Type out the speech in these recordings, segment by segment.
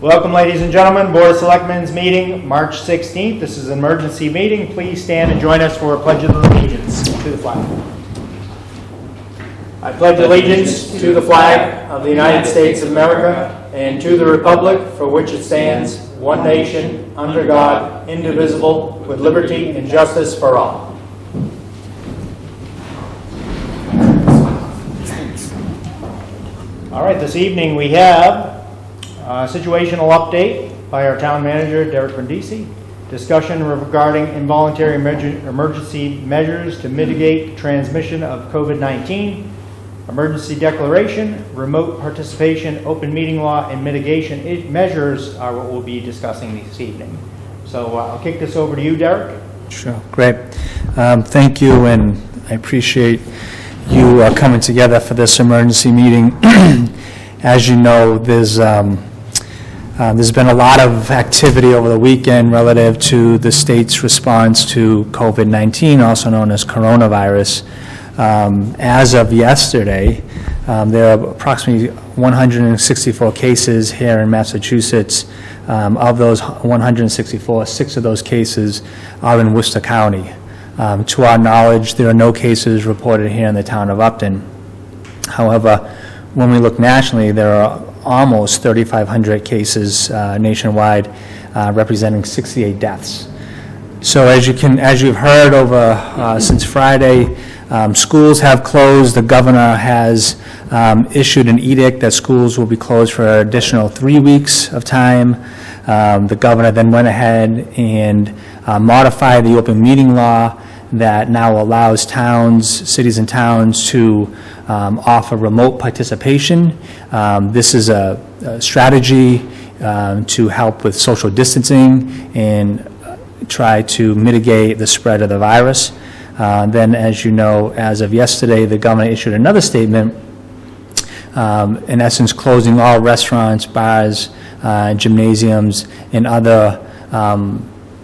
Welcome, ladies and gentlemen. Board of Selectmen's meeting, March 16th. This is an emergency meeting. Please stand and join us for a pledge of allegiance to the flag. I pledge allegiance to the flag of the United States of America and to the republic for which it stands, one nation, under God, indivisible, with liberty and justice for all. All right, this evening we have situational update by our town manager, Derek Brindisi. Discussion regarding involuntary emergency measures to mitigate transmission of COVID-19. Emergency declaration, remote participation, open meeting law, and mitigation measures are what we'll be discussing this evening. So I'll kick this over to you, Derek. Sure, great. Thank you, and I appreciate you coming together for this emergency meeting. As you know, there's been a lot of activity over the weekend relative to the state's response to COVID-19, also known as coronavirus. As of yesterday, there are approximately 164 cases here in Massachusetts. Of those 164, 6 of those cases are in Worcester County. To our knowledge, there are no cases reported here in the town of Upton. However, when we look nationally, there are almost 3,500 cases nationwide, representing 68 deaths. So as you've heard over since Friday, schools have closed. The governor has issued an edict that schools will be closed for an additional 3 weeks of time. The governor then went ahead and modified the open meeting law that now allows cities and towns to offer remote participation. This is a strategy to help with social distancing and try to mitigate the spread of the virus. Then, as you know, as of yesterday, the governor issued another statement, in essence closing all restaurants, bars, gymnasiums, and other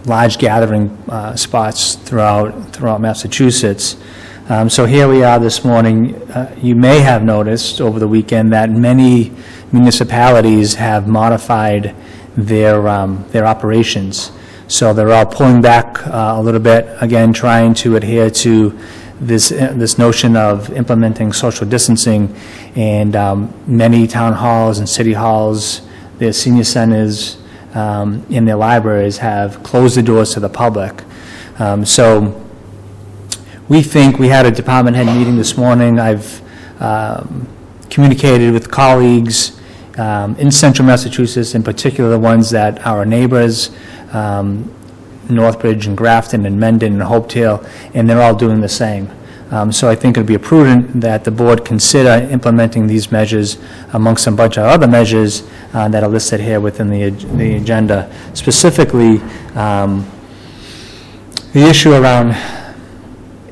large gathering spots throughout Massachusetts. So here we are this morning. You may have noticed over the weekend that many municipalities have modified their operations. So they're all pulling back a little bit, again, trying to adhere to this notion of implementing social distancing. And many town halls and city halls, their senior centers, in their libraries have closed the doors to the public. So we think, we had a department head meeting this morning. I've communicated with colleagues in central Massachusetts, in particular the ones that are our neighbors, Northbridge and Grafton and Mendon and Hopedale, and they're all doing the same. So I think it would be prudent that the board consider implementing these measures amongst a bunch of other measures that are listed here within the agenda. Specifically, the issue around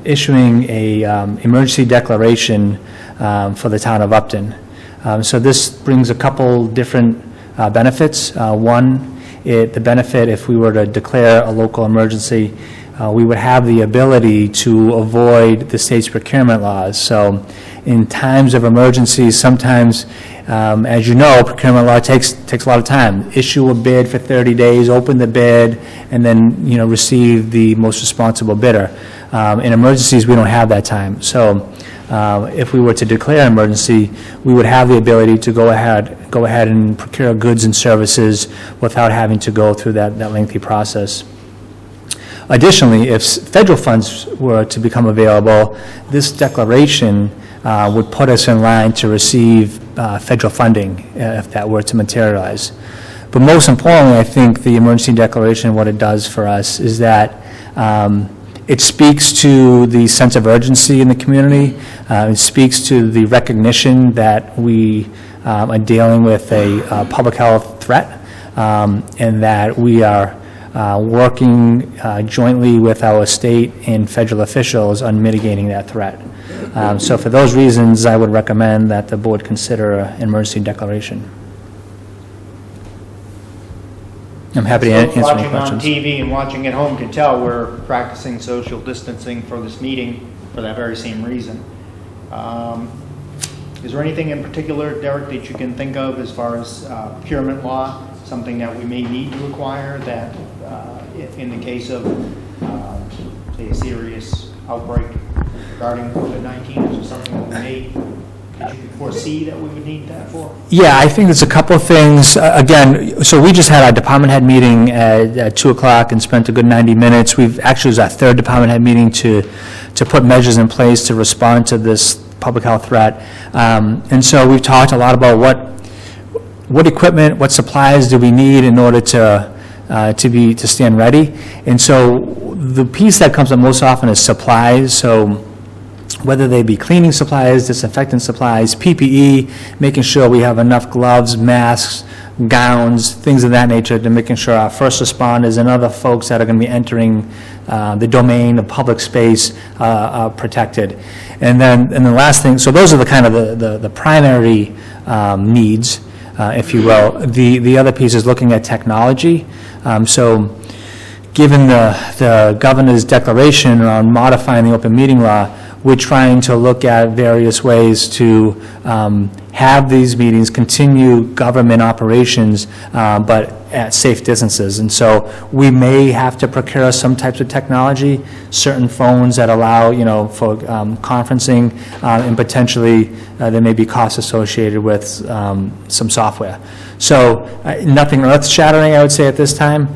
issuing a emergency declaration for the town of Upton. So this brings a couple different benefits. One, the benefit, if we were to declare a local emergency, we would have the ability to avoid the state's procurement laws. So in times of emergency, sometimes, as you know, procurement law takes a lot of time. Issue a bid for 30 days, open the bid, and then receive the most responsible bidder. In emergencies, we don't have that time. So if we were to declare an emergency, we would have the ability to go ahead and procure goods and services without having to go through that lengthy process. Additionally, if federal funds were to become available, this declaration would put us in line to receive federal funding if that were to materialize. But most importantly, I think the emergency declaration, what it does for us is that it speaks to the sense of urgency in the community. It speaks to the recognition that we are dealing with a public health threat, and that we are working jointly with our state and federal officials on mitigating that threat. So for those reasons, I would recommend that the board consider an emergency declaration. I'm happy to answer any questions. Watching on TV and watching at home can tell we're practicing social distancing for this meeting for that very same reason. Is there anything in particular, Derek, that you can think of as far as procurement law, something that we may need to acquire that in the case of, say, a serious outbreak regarding COVID-19, is there something that you could foresee that we would need that for? Yeah, I think there's a couple of things. Again, so we just had our department head meeting at 2 o'clock and spent a good 90 minutes. Actually, it was our third department head meeting to put measures in place to respond to this public health threat. And so we've talked a lot about what equipment, what supplies do we need in order to stand ready. And so the piece that comes up most often is supplies. So whether they be cleaning supplies, disinfectant supplies, PPE, making sure we have enough gloves, masks, gowns, things of that nature, to making sure our first responders and other folks that are going to be entering the domain of public space are protected. And then the last thing, so those are the kind of the primary needs, if you will. The other piece is looking at technology. So given the governor's declaration around modifying the open meeting law, we're trying to look at various ways to have these meetings, continue government operations, but at safe distances. And so we may have to procure some types of technology, certain phones that allow, for conferencing, and potentially there may be costs associated with some software. So nothing earth-shattering, I would say, at this time.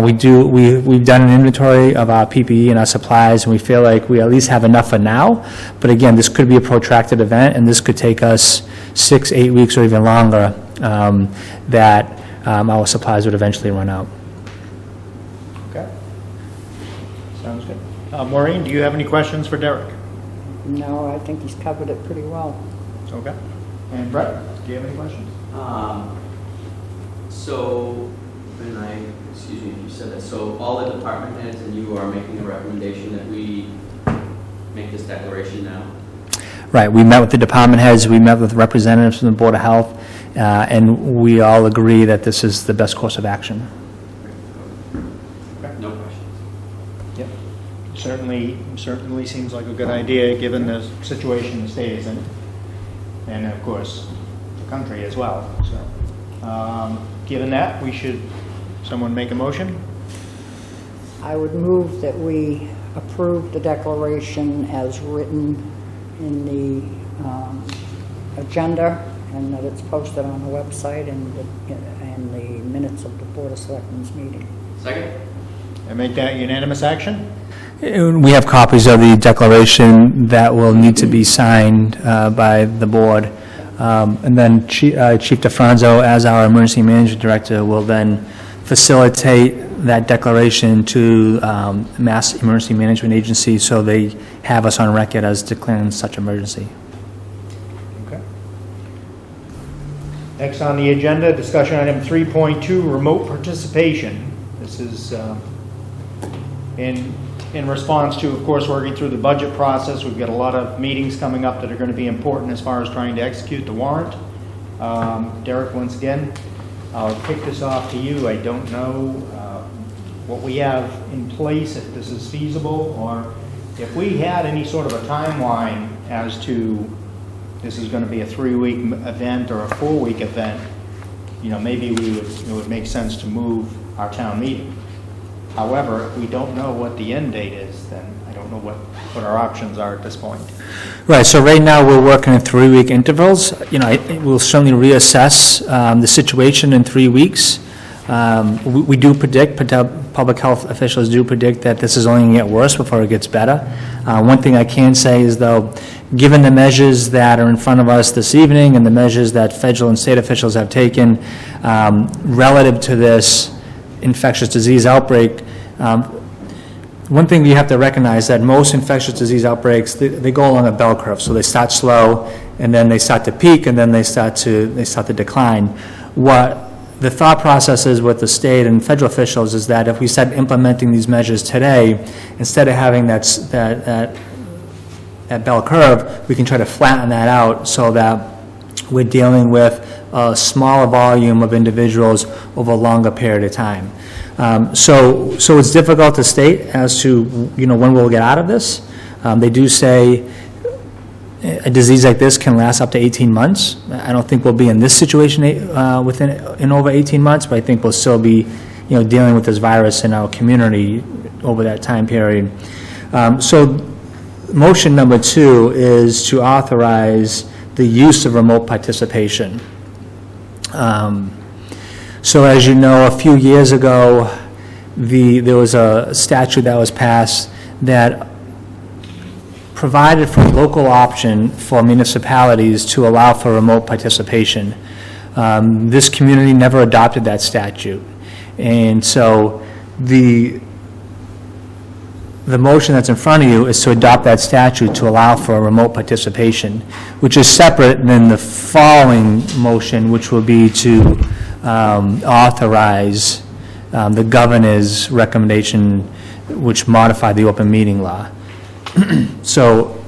We've done an inventory of our PPE and our supplies, and we feel like we at least have enough for now. But again, this could be a protracted event, and this could take us 6, 8 weeks or even longer, that our supplies would eventually run out. Okay. Sounds good. Maureen, do you have any questions for Derek? No, I think he's covered it pretty well. Okay. And Brett, do you have any questions? So, excuse me if you said that, so all the department heads and you are making a recommendation that we make this declaration now? Right, we met with the department heads, we met with representatives from the Board of Health, and we all agree that this is the best course of action. Okay. No questions. Yep. Certainly seems like a good idea, given the situation the state is in, and of course, the country as well. So, given that, someone make a motion? I would move that we approve the declaration as written in the agenda, and that it's posted on the website and the minutes of the Board of Selectmen's meeting. Second? And make that unanimous action? We have copies of the declaration that will need to be signed by the board. And then Chief DeFranzo, as our Emergency Management Director, will then facilitate that declaration to Mass Emergency Management Agency, so they have us on record as declaring such emergency. Okay. Next on the agenda, discussion item 3.2, remote participation. This is in response to, of course, working through the budget process. We've got a lot of meetings coming up that are going to be important as far as trying to execute the warrant. Derek, once again, I'll kick this off to you. I don't know what we have in place, if this is feasible, or if we had any sort of a timeline as to this is going to be a 3-week event or a 4-week event. Maybe it would make sense to move our town meeting. However, if we don't know what the end date is, then I don't know what our options are at this point. Right, so right now we're working in 3-week intervals. We'll certainly reassess the situation in 3 weeks. We do predict, public health officials do predict that this is only going to get worse before it gets better. One thing I can say is, though, given the measures that are in front of us this evening and the measures that federal and state officials have taken relative to this infectious disease outbreak, one thing you have to recognize that most infectious disease outbreaks, they go along a bell curve. So they start slow, and then they start to peak, and then they start to decline. What the thought process is with the state and federal officials is that if we start implementing these measures today, instead of having that bell curve, we can try to flatten that out so that we're dealing with a smaller volume of individuals over a longer period of time. So it's difficult to state as to when we'll get out of this. They do say a disease like this can last up to 18 months. I don't think we'll be in this situation in over 18 months, but I think we'll still be, dealing with this virus in our community over that time period. So motion number 2 is to authorize the use of remote participation. So as you know, a few years ago, there was a statute that was passed that provided for a local option for municipalities to allow for remote participation. This community never adopted that statute. And so the motion that's in front of you is to adopt that statute to allow for remote participation, which is separate than the following motion, which will be to authorize the governor's recommendation, which modified the open meeting law. So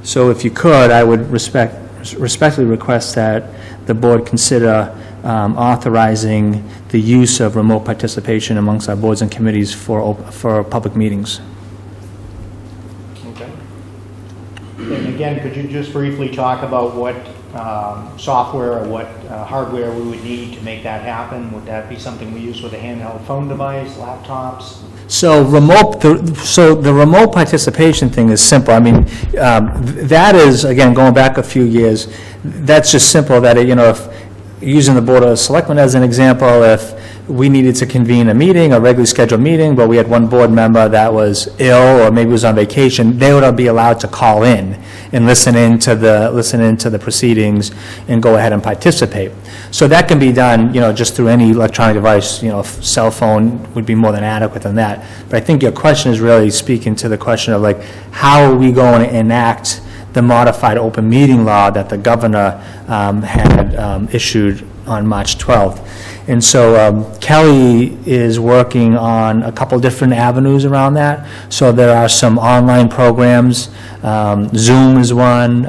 if you could, I would respectfully request that the board consider authorizing the use of remote participation amongst our boards and committees for public meetings. Okay. And again, could you just briefly talk about what software or what hardware we would need to make that happen? Would that be something we use with a handheld phone device, laptops? So the remote participation thing is simple. I mean, that is, again, going back a few years, that's just simple that, if, using the Board of Selectmen as an example, if we needed to convene a meeting, a regularly scheduled meeting, but we had one board member that was ill or maybe was on vacation, they would be allowed to call in and listen into the proceedings and go ahead and participate. So that can be done, just through any electronic device. Cell phone would be more than adequate than that. But I think your question is really speaking to the question of, like, how are we going to enact the modified open meeting law that the governor had issued on March 12th. And so Kelly is working on a couple different avenues around that. So there are some online programs. Zoom is one.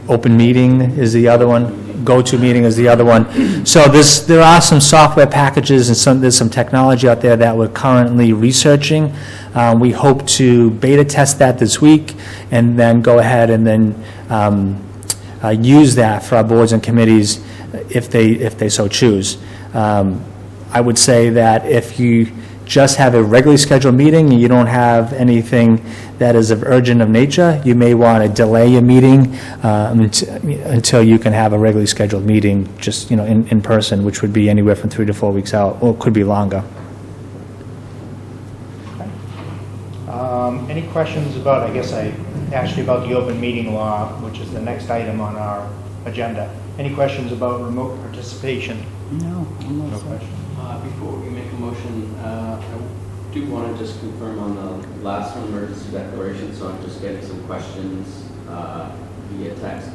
Open Meeting is the other one. GoToMeeting is the other one. So there are some software packages and there's some technology out there that we're currently researching. We hope to beta test that this week and then go ahead and then use that for our boards and committees if they so choose. I would say that if you just have a regularly scheduled meeting and you don't have anything that is of urgent of nature, you may want to delay your meeting until you can have a regularly scheduled meeting just, in person, which would be anywhere from 3 to 4 weeks out, or could be longer. Any questions about, I guess I asked you about the open meeting law, which is the next item on our agenda. Any questions about remote participation? No. No questions. Before we make a motion, I do want to just confirm on the last one, emergency declaration, so I'm just getting some questions via text.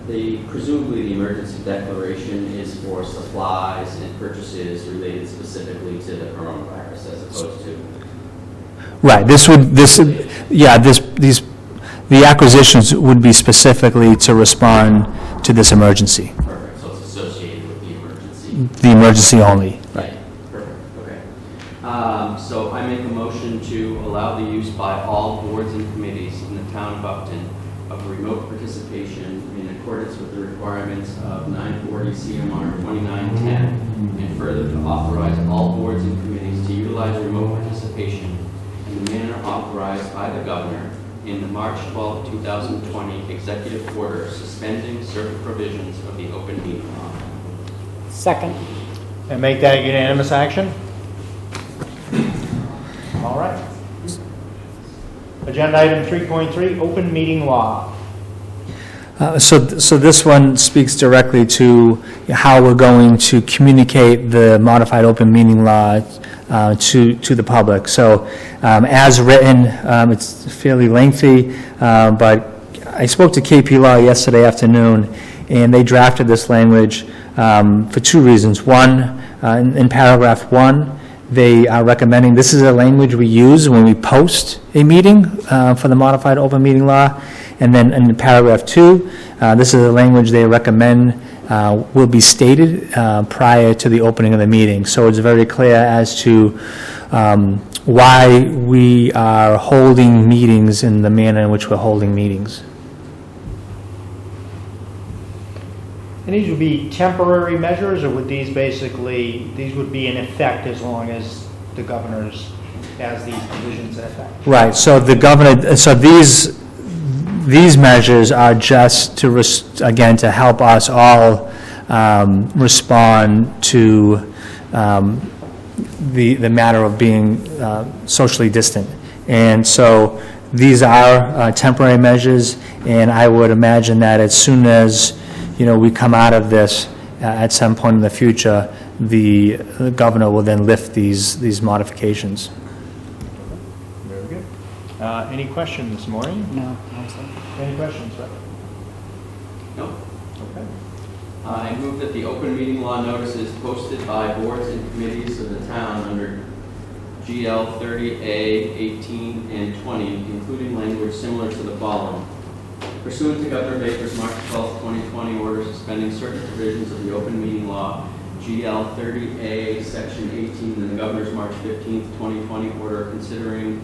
Presumably the emergency declaration is for supplies and purchases related specifically to the coronavirus as opposed to... Right, the acquisitions would be specifically to respond to this emergency. Perfect, so it's associated with the emergency. The emergency only. Right, perfect, okay. So I make a motion to allow the use by all boards and committees in the town of Upton of remote participation in accordance with the requirements of 940 CMR 2910, and further to authorize all boards and committees to utilize remote participation in the manner authorized by the governor in the March 12, 2020 executive order suspending certain provisions of the open meeting law. Second. And make that a unanimous action? All right. Agenda item 3.3, open meeting law. So this one speaks directly to how we're going to communicate the modified open meeting law to the public. So as written, it's fairly lengthy, but I spoke to KP Law yesterday afternoon, and they drafted this language for 2 reasons. One, in paragraph 1, they are recommending, this is a language we use when we post a meeting for the modified open meeting law. And then in paragraph 2, this is a language they recommend will be stated prior to the opening of the meeting. So it's very clear as to why we are holding meetings in the manner in which we're holding meetings. And these would be temporary measures, or would these would be in effect as long as the governor's has these provisions in effect? Right, so the governor, so these measures are just to, again, to help us all respond to the matter of being socially distant. And so these are temporary measures, and I would imagine that as soon as, we come out of this at some point in the future, the governor will then lift these modifications. Very good. Any questions this morning? No, I'm sorry. Any questions, Rick? No? Okay. I move that the open meeting law notices posted by boards and committees of the town under GL 30A, 18, and 20, including language similar to the following. Pursuant to Governor Baker's March 12, 2020 order suspending certain provisions of the open meeting law, GL 30A, Section 18, and the Governor's March 15, 2020 order considering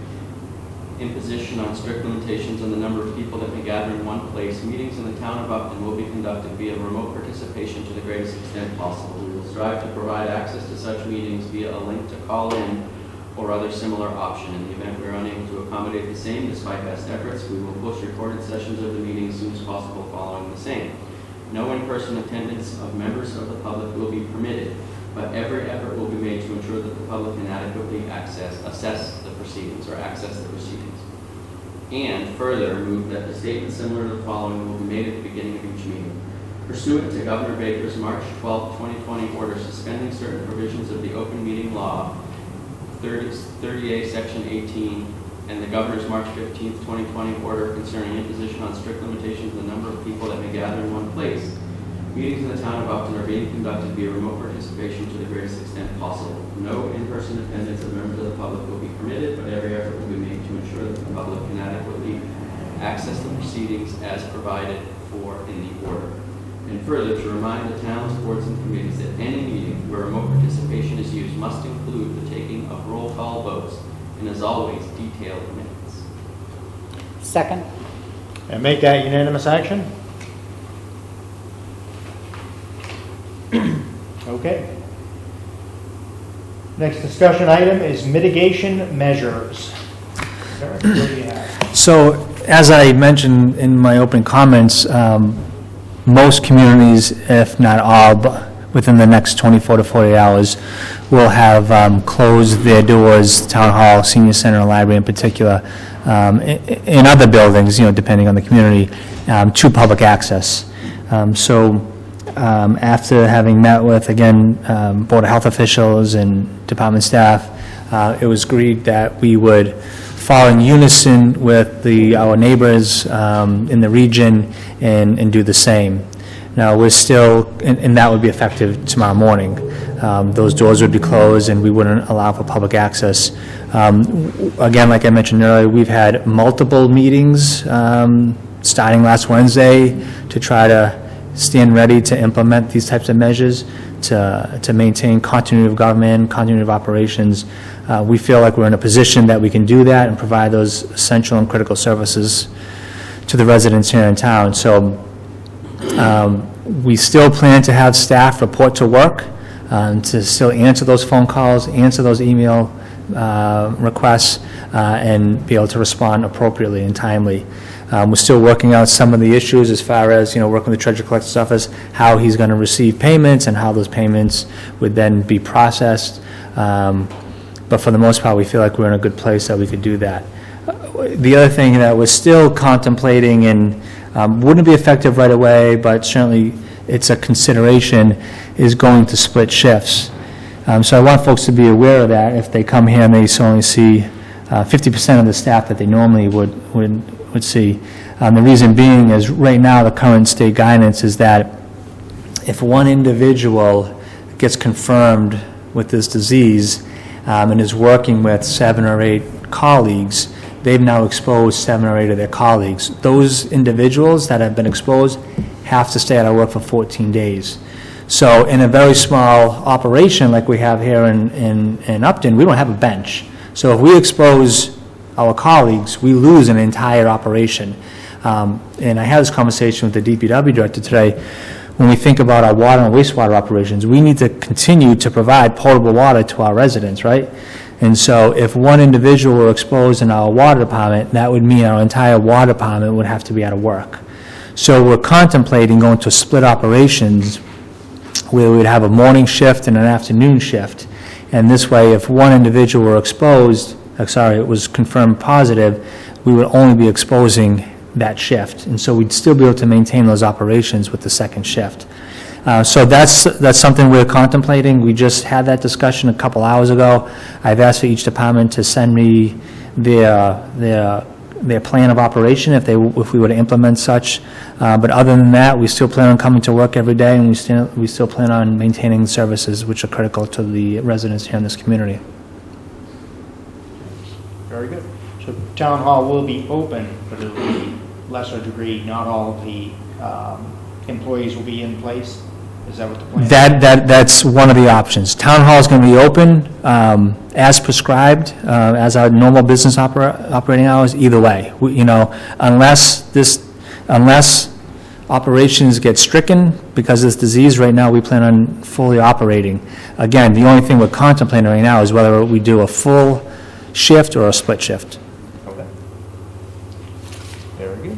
imposition on strict limitations on the number of people that may gather in one place, meetings in the town of Upton will be conducted via remote participation to the greatest extent possible. We will strive to provide access to such meetings via a link to call in or other similar option. In the event we are unable to accommodate the same, despite best efforts, we will post recorded sessions of the meeting as soon as possible following the same. No in-person attendance of members of the public will be permitted, but every effort will be made to ensure that the public can adequately assess the proceedings. And further, move that the statement similar to the following will be made at the beginning of each meeting. Pursuant to Governor Baker's March 12, 2020 order suspending certain provisions of the open meeting law, 30A, Section 18, and the Governor's March 15, 2020 order concerning imposition on strict limitations on the number of people that may gather in one place, meetings in the town of Upton are being conducted via remote participation to the greatest extent possible. No in-person attendance of members of the public will be permitted, but every effort will be made to ensure that the public can adequately access the proceedings as provided for in the order. And further, to remind the town's boards and committees that any meeting where remote participation is used must include the taking of roll call votes and, as always, detailed minutes. Second? And make that unanimous action? Okay. Next discussion item is mitigation measures. Eric, what do you have? So, as I mentioned in my opening comments, most communities, if not all, within the next 24 to 48 hours, will have closed their doors, town hall, senior center, and library in particular, in other buildings, depending on the community, to public access. After having met with, again, Board of Health officials and department staff, it was agreed that we would fall in unison with our neighbors in the region and do the same. Now, we're still, and that would be effective tomorrow morning. Those doors would be closed and we wouldn't allow for public access. Again, like I mentioned earlier, we've had multiple meetings starting last Wednesday to try to stand ready to implement these types of measures to maintain continuity of government, continuity of operations. We feel like we're in a position that we can do that and provide those essential and critical services to the residents here in town. So we still plan to have staff report to work, to still answer those phone calls, answer those email requests, and be able to respond appropriately and timely. We're still working out some of the issues as far as, working with the Treasurer Collector's Office, how he's going to receive payments and how those payments would then be processed. But for the most part, we feel like we're in a good place that we could do that. The other thing that we're still contemplating and wouldn't be effective right away, but certainly it's a consideration, is going to split shifts. So I want folks to be aware of that. If they come here and they only see 50% of the staff that they normally would see. The reason being is right now the current state guidance is that if one individual gets confirmed with this disease and is working with 7 or 8 colleagues, they've now exposed 7 or 8 of their colleagues. Those individuals that have been exposed have to stay out of work for 14 days. So in a very small operation like we have here in Upton, we don't have a bench. So if we expose our colleagues, we lose an entire operation. And I had this conversation with the DPW director today. When we think about our water and wastewater operations, we need to continue to provide potable water to our residents, right? And so if one individual were exposed in our water department, that would mean our entire water department would have to be out of work. So we're contemplating going to split operations where we'd have a morning shift and an afternoon shift. And this way, if one individual were exposed, it was confirmed positive, we would only be exposing that shift. And so we'd still be able to maintain those operations with the second shift. So that's something we're contemplating. We just had that discussion a couple hours ago. I've asked for each department to send me their plan of operation if we were to implement such. But other than that, we still plan on coming to work every day, and we still plan on maintaining services which are critical to the residents here in this community. Very good. So town hall will be open, but it'll be lesser degree. Not all of the employees will be in place. Is that what the plan is? That's one of the options. Town hall is going to be open as prescribed, as our normal business operating hours, either way. Unless operations get stricken because of this disease, right now we plan on fully operating. Again, the only thing we're contemplating right now is whether we do a full shift or a split shift. Okay. Very good.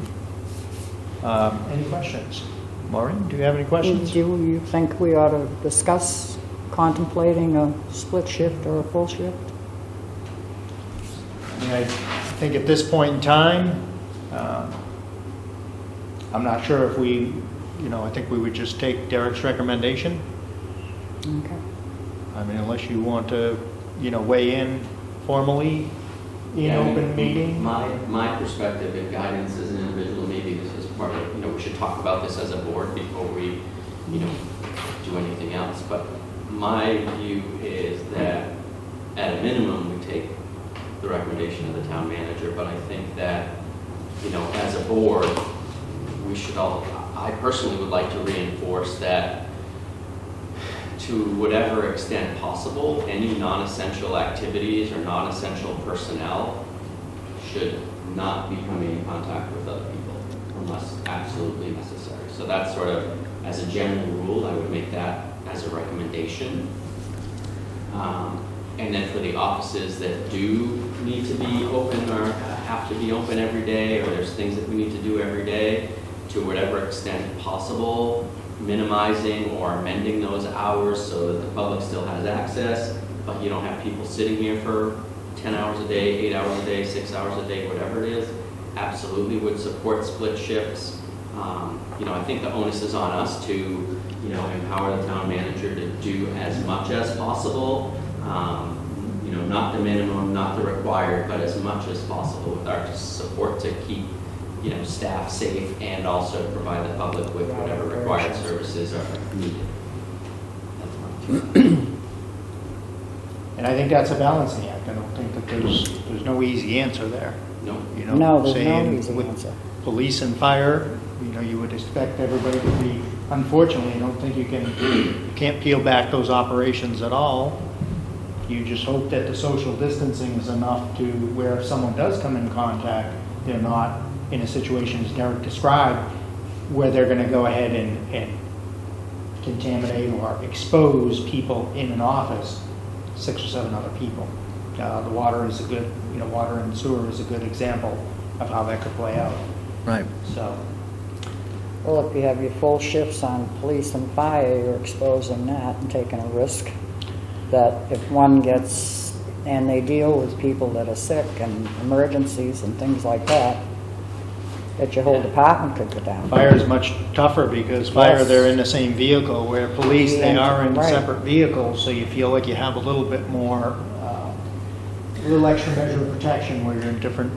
Any questions? Maureen, do you have any questions? Do you think we ought to discuss contemplating a split shift or a full shift? I think at this point in time, I'm not sure if I think we would just take Derek's recommendation. Okay. I mean, unless you want to, weigh in formally in open meeting. My perspective and guidance as an individual, maybe this is part of, we should talk about this as a board before we, do anything else. But my view is that at a minimum, we take the recommendation of the town manager. But I think that, as a board, we should all, I personally would like to reinforce that to whatever extent possible, any non-essential activities or non-essential personnel should not be coming in contact with other people unless absolutely necessary. So that's sort of, as a general rule, I would make that as a recommendation. And then for the offices that do need to be open or have to be open every day, or there's things that we need to do every day, to whatever extent possible, minimizing or amending those hours so that the public still has access, but you don't have people sitting here for 10 hours a day, 8 hours a day, 6 hours a day, whatever it is. Absolutely would support split shifts. I think the onus is on us to, empower the town manager to do as much as possible. Not the minimum, not the required, but as much as possible with our support to keep staff safe and also provide the public with whatever required services are needed. And I think that's a balancing act. I don't think that there's no easy answer there. No. No, there's no saying easy with answer. Police and fire, you would expect everybody to be, unfortunately, I don't think you can't peel back those operations at all. You just hope that the social distancing is enough to where if someone does come in contact, they're not in a situation as Derek described, where they're going to go ahead and contaminate or expose people in an office, 6 or 7 other people. The water is a good, water and sewer is a good example of how that could play out. Right. So, Well, if you have your full shifts on police and fire, you're exposing that and taking a risk that if one gets, and they deal with people that are sick and emergencies and things like that your whole department could go down. fire is much tougher because fire, they're in the same vehicle, where police, they are in Right. separate vehicles, so you feel like you have a little bit more, a little extra measure of protection where you're in different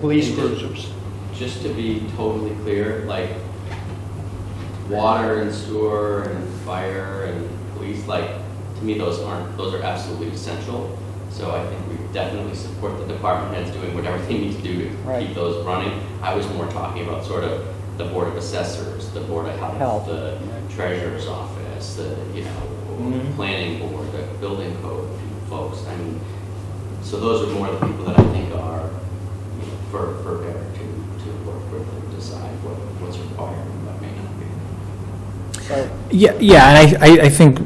police cruisers. Just to be totally clear, like water and sewer and fire and police, to me those are absolutely essential. So I think we definitely support the department heads doing whatever they need to do to Right. keep those running. I was more talking about sort of the Board of Assessors, the Board of Health, the Treasurer's Office, the Mhm. Planning Board, the Building Code folks. I mean, So those are more the people that I think are, you know, for Derek to work with and decide what's required and what may not be. So, Yeah, and I think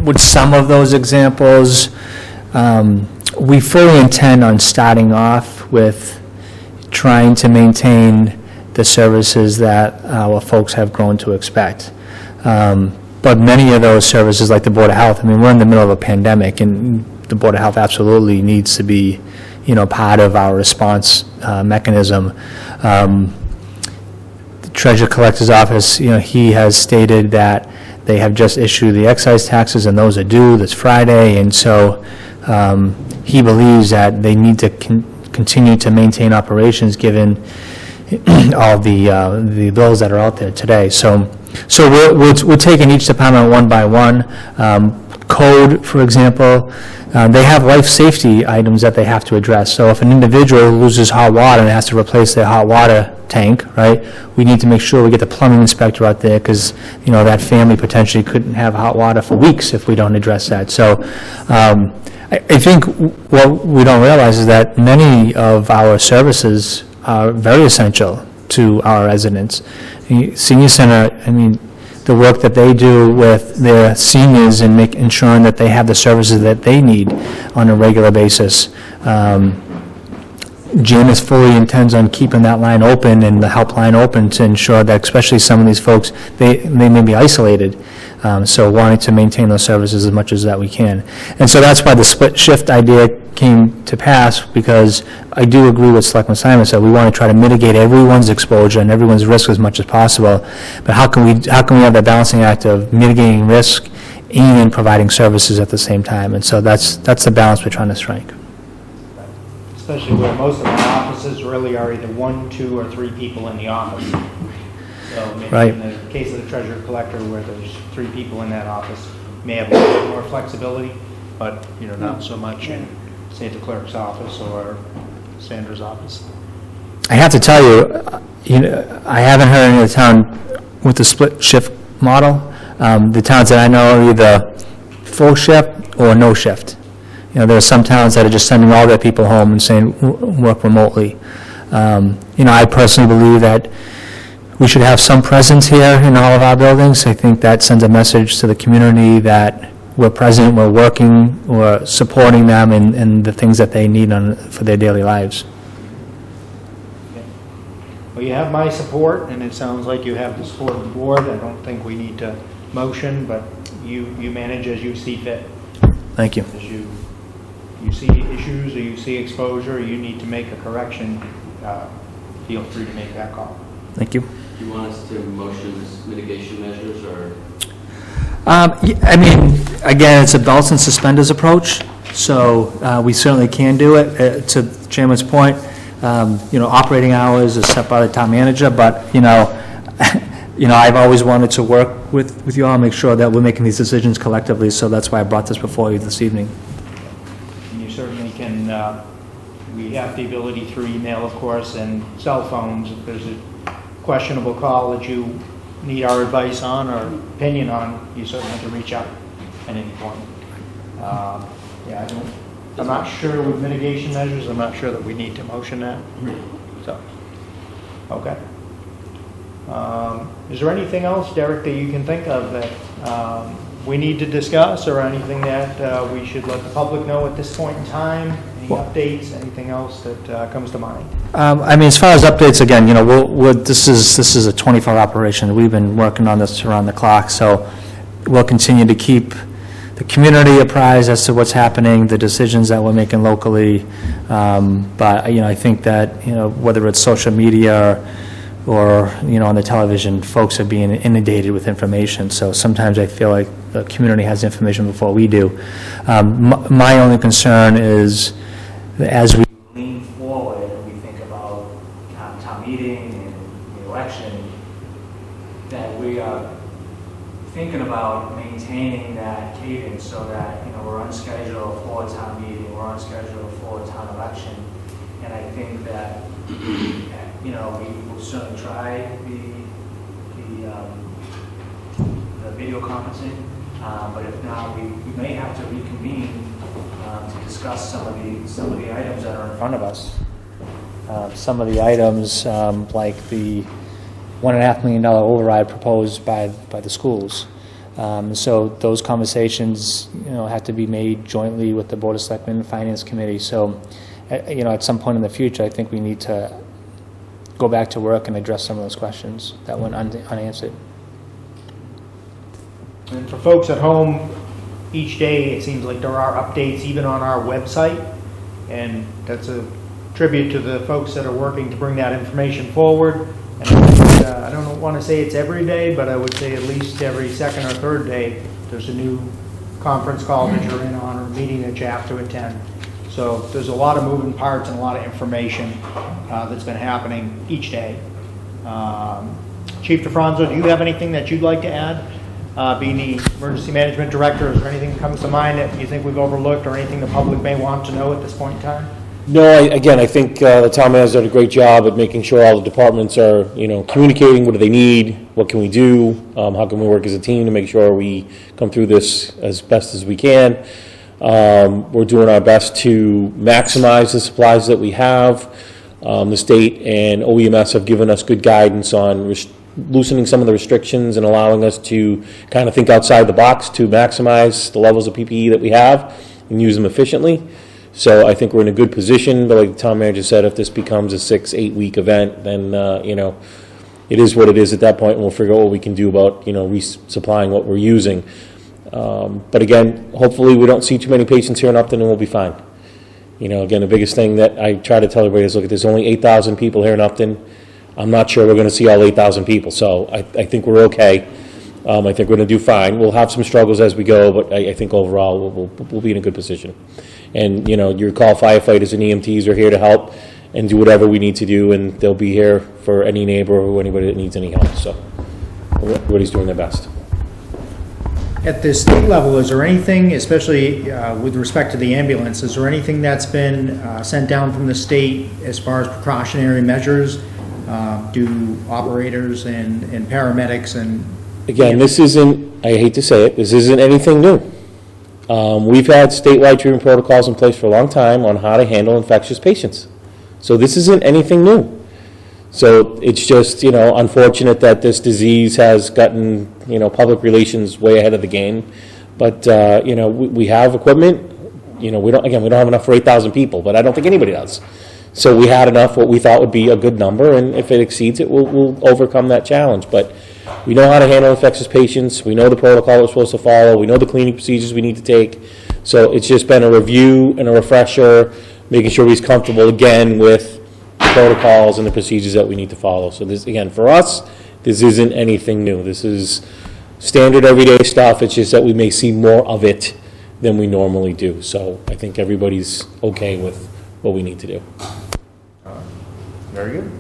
with some of those examples, we fully intend on starting off with trying to maintain the services that our folks have grown to expect. But many of those services, like the Board of Health, I mean, we're in the middle of a pandemic, and the Board of Health absolutely needs to be, you know, part of our response mechanism. The Treasurer Collector's Office, you know, he has stated that they have just issued the excise taxes, and those are due this Friday, and so he believes that they need to continue to maintain operations given all the bills that are out there today. So we're taking each department one by one. Code, for example, they have life safety items that they have to address. So if an individual loses hot water and has to replace their hot water tank, right, we need to make sure we get the plumbing inspector out there because, you know, that family potentially couldn't have hot water for weeks if we don't address that. So I think what we don't realize is that many of our services are very essential to our residents. The Senior Center, I mean, the work that they do with their seniors and ensuring that they have the services that they need on a regular basis. Janice fully intends on keeping that line open and the helpline open to ensure that, especially some of these folks, they may be isolated. So wanting to maintain those services as much as that we can. And so that's why the split shift idea came to pass, because I do agree with Selectman Simon said, we want to try to mitigate everyone's exposure and everyone's risk as much as possible. But how can we have that balancing act of mitigating risk and providing services at the same time? And so that's the balance we're trying to strike. Especially where most of our offices really are either 1, 2, or 3 people in the office. So maybe Right. in the case of the treasurer collector, where there's 3 people in that office, may have a little more flexibility, but, you know, not so much in, say, the clerk's office or Sandra's office. I have to tell you, you know, I haven't heard any of the town with the split shift model. The towns that I know are either full shift or no shift. You know, there are some towns that are just sending all their people home and saying, work remotely. You know, I personally believe that we should have some presence here in all of our buildings. I think that sends a message to the community that we're present, we're working, we're supporting them in the things that they need for their daily lives. Well, you have my support, and it sounds like you have the support of the board. I don't think we need to motion, but you manage as you see fit. Thank you. As you see issues or you see exposure, you need to make a correction, feel free to make that call. Thank you. Do you want us to motion mitigation measures, or? I mean, again, it's a belts and suspenders approach, so we certainly can do it. To the Chairman's point, you know, operating hours is set by the town manager, but, you know, I've always wanted to work with you all, make sure that we're making these decisions collectively, so that's why I brought this before you this evening. And you certainly can, we have the ability through email, of course, and cell phones, if there's a questionable call that you need our advice on or opinion on, you certainly can reach out at any point. Yeah, I'm not sure with mitigation measures, I'm not sure that we need to motion that. So, okay. Is there anything else, Derek, that you can think of that we need to discuss, or anything that we should let the public know at this point in time? Any updates, anything else that comes to mind? I mean, as far as updates, again, you know, this is a 24-hour operation. We've been working on this around the clock, so we'll continue to keep the community apprised as to what's happening, the decisions that we're making locally. But, you know, I think that, you know, whether it's social media or, you know, on the television, folks are being inundated with information. So sometimes I feel like the community has information before we do. My only concern is that as we lean forward and we think about town meeting and the election, that we are thinking about maintaining that cadence so that, you know, we're on schedule for a town meeting, we're on schedule for a town election. And I think that, you know, we will certainly try the video conferencing, but if not, we may have to reconvene to discuss some of the items that are in front of us. Some of the items, like the $1.5 million override proposed by the schools. So those conversations, have to be made jointly with the Board of Selectmen and Finance Committee. So, at some point in the future, I think we need to go back to work and address some of those questions that went unanswered. And for folks at home, each day it seems like there are updates even on our website, and that's a tribute to the folks that are working to bring that information forward. And I don't want to say it's every day, but I would say at least every second or third day there's a new conference call that you're in on or meeting that you have to attend. So there's a lot of moving parts and a lot of information that's been happening each day. Chief DeFranzo, do you have anything that you'd like to add? Being the Emergency Management Director, is there anything that comes to mind that you think we've overlooked or anything the public may want to know at this point in time? No, I think the town manager's done a great job at making sure all the departments are, communicating. What do they need? What can we do? How can we work as a team to make sure we come through this as best as we can? We're doing our best to maximize the supplies that we have. The state and OEMS have given us good guidance on loosening some of the restrictions and allowing us to kind of think outside the box to maximize the levels of PPE that we have and use them efficiently. So I think we're in a good position, but like the town manager said, if this becomes a 6-8 week event, then, it is what it is at that point, and we'll figure out what we can do about, resupplying what we're using. But again, hopefully we don't see too many patients here in Upton and we'll be fine. Again, the biggest thing that I try to tell everybody is, look, there's only 8,000 people here in Upton. I'm not sure we're going to see all 8,000 people, so I think we're okay. I think we're going to do fine. We'll have some struggles as we go, but I think overall we'll be in a good position. And, your call firefighters and EMTs are here to help and do whatever we need to do, and they'll be here for any neighbor or anybody that needs any help. So everybody's doing their best. At the state level, is there anything, especially with respect to the ambulance, is there anything that's been sent down from the state as far as precautionary measures? Do operators and paramedics and... Again, this isn't, I hate to say it, this isn't anything new. We've had statewide treatment protocols in place for a long time on how to handle infectious patients. So this isn't anything new. So it's just, unfortunate that this disease has gotten, public relations way ahead of the game. But, we have equipment. We don't have enough for 8,000 people, but I don't think anybody does. So we had enough, what we thought would be a good number, and if it exceeds it, we'll overcome that challenge. But we know how to handle infectious patients. We know the protocol we're supposed to follow. We know the cleaning procedures we need to take. So it's just been a review and a refresher, making sure he's comfortable again with the protocols and the procedures that we need to follow. So this, again, for us, this isn't anything new. This is standard everyday stuff. It's just that we may see more of it than we normally do. So I think everybody's okay with what we need to do. Very good.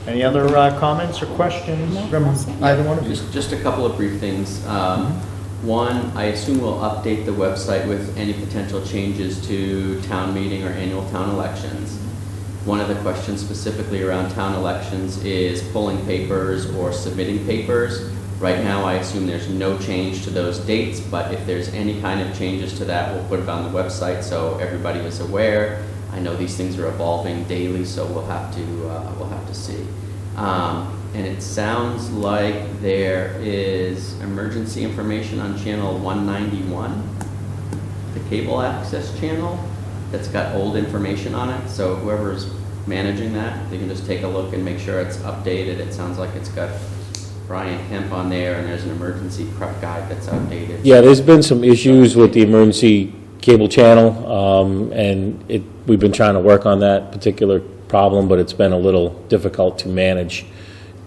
Any other comments or questions from either one of you? Just a couple of brief things. One, I assume we'll update the website with any potential changes to town meeting or annual town elections. One of the questions specifically around town elections is pulling papers or submitting papers. Right now, I assume there's no change to those dates, but if there's any kind of changes to that, we'll put it on the website so everybody is aware. I know these things are evolving daily, so we'll have to see. And it sounds like there is emergency information on channel 191, the cable access channel, that's got old information on it. So whoever's managing that, they can just take a look and make sure it's updated. It sounds like it's got Brian Kemp on there, and there's an emergency prep guide that's outdated. Yeah, there's been some issues with the emergency cable channel, and we've been trying to work on that particular problem, but it's been a little difficult to manage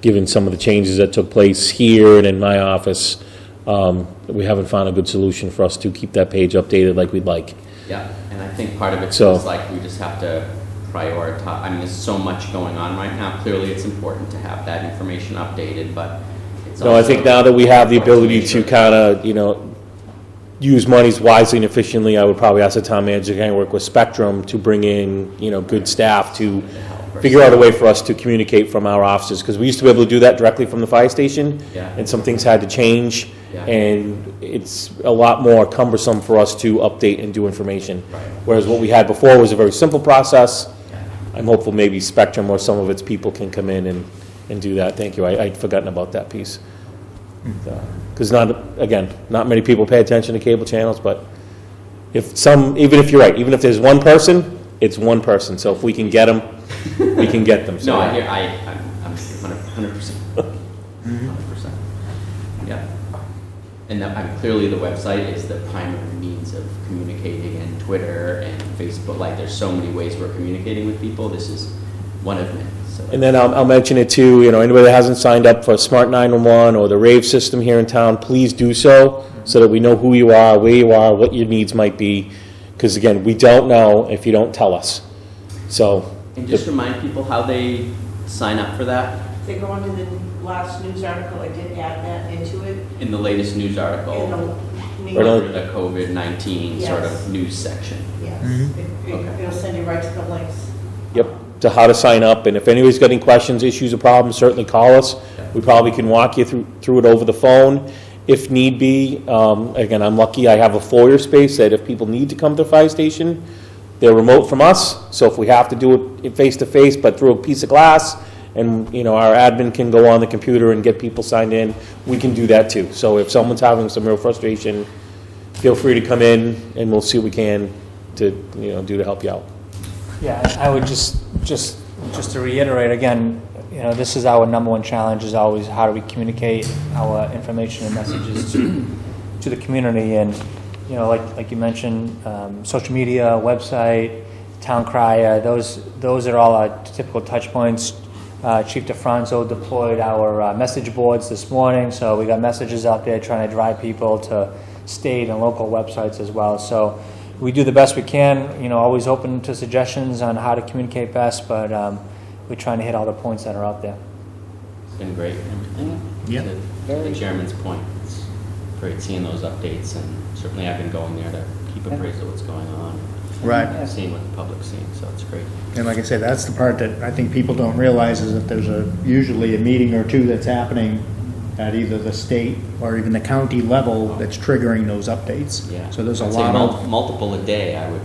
given some of the changes that took place here and in my office. We haven't found a good solution for us to keep that page updated like we'd like. Yeah, and I think part of it So- is like we just have to prioritize. I mean, there's so much going on right now. Clearly, it's important to have that information updated, but it's No, I think now that we have the ability to kind of, use monies wisely and efficiently, I would probably ask the town manager to kind of work with Spectrum to bring in, good staff to figure out a way for us to communicate from our offices, because we used to be able to do that directly from the fire station. Yeah. And some things had to change, Yeah. and it's a lot more cumbersome for us to update and do information. Right. Whereas what we had before was a very simple process. Yeah. I'm hopeful maybe Spectrum or some of its people can come in and do that. Thank you. I'd forgotten about that piece. Because not many people pay attention to cable channels, but even if you're right, even if there's one person, it's one person. So if we can get them, we can get them. So No, I'm 100%. 100%. Yeah. And clearly the website is the primary means of communicating, and Twitter and Facebook, like there's so many ways we're communicating with people. This is one of many. So. And then I'll mention it too, anybody that hasn't signed up for Smart 911 or the RAVE system here in town, please do so that we know who you are, where you are, what your needs might be. Because again, we don't know if you don't tell us. So. And just remind people how they sign up for that. They go into the last news article, I did add that into it. In the latest news article, In the Right on. under the COVID-19 sort of news section. Yes, Okay. it'll send you right to the links. Yep, to how to sign up, and if anybody's got any questions, issues, or problems, certainly call us. We probably can walk you through it over the phone if need be. Again, I'm lucky I have a foyer space that if people need to come to the fire station, they're remote from us, so if we have to do it face-to-face, but through a piece of glass, and, our admin can go on the computer and get people signed in, we can do that too. So if someone's having some real frustration, feel free to come in, and we'll see what we can to, do to help you out. Yeah, I would just to reiterate again, this is our number one challenge, is always how do we communicate our information and messages to the community. And like you mentioned, social media, website, town crier, those are all our typical touch points. Chief DeFranco deployed our message boards this morning, so we got messages out there trying to drive people to state and local websites as well. So we do the best we can, always open to suggestions on how to communicate best, but we're trying to hit all the points that are out there. It's been great. Yeah. To the chairman's point, it's great seeing those updates, and certainly I've been going there to keep appraised of what's going on. Right. And seeing what the public's seeing, so it's great. And like I said, that's the part that I think people don't realize, is that there's usually a meeting or two that's happening at either the state or even the county level that's triggering those updates. Yeah. So there's a I'd say lot of, multiple a day, I would,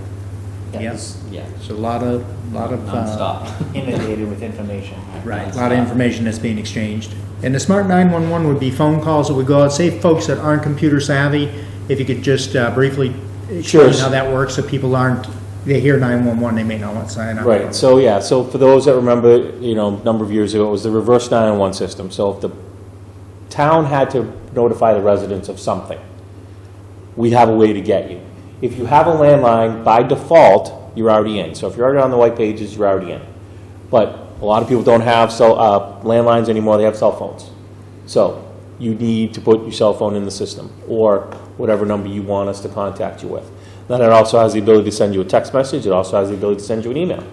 yes, yeah, there's a lot of, nonstop. Inundated with information. right, a lot of information that's being exchanged. And the Smart 911 would be phone calls that would go out. Say folks that aren't computer savvy, if you could just briefly explain how that works, so people they hear 911, they may not want to sign up. Right, so for those that remember, a number of years ago, it was the reverse 911 system. So if the town had to notify the residents of something, we have a way to get you. If you have a landline, by default, you're already in. So if you're already on the white pages, you're already in. But a lot of people don't have landlines anymore, they have cell phones. So you need to put your cell phone in the system, or whatever number you want us to contact you with. Then it also has the ability to send you a text message. It also has the ability to send you an email.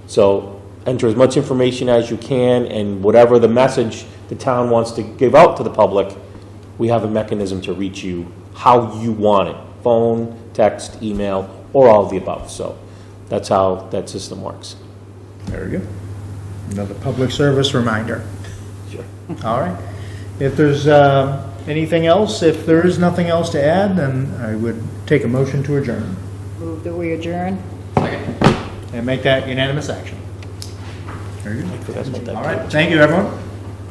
So enter as much information as you can, and whatever the message the town wants to give out to the public, we have a mechanism to reach you how you want it. Phone, text, email, or all of the above. So that's how that system works. Very good. Another public service reminder. Sure. All right. If there's anything else, if there is nothing else to add, then I would take a motion to adjourn Move that we adjourn. and make that unanimous action. Very good. That's what that All right. Thank you, everyone.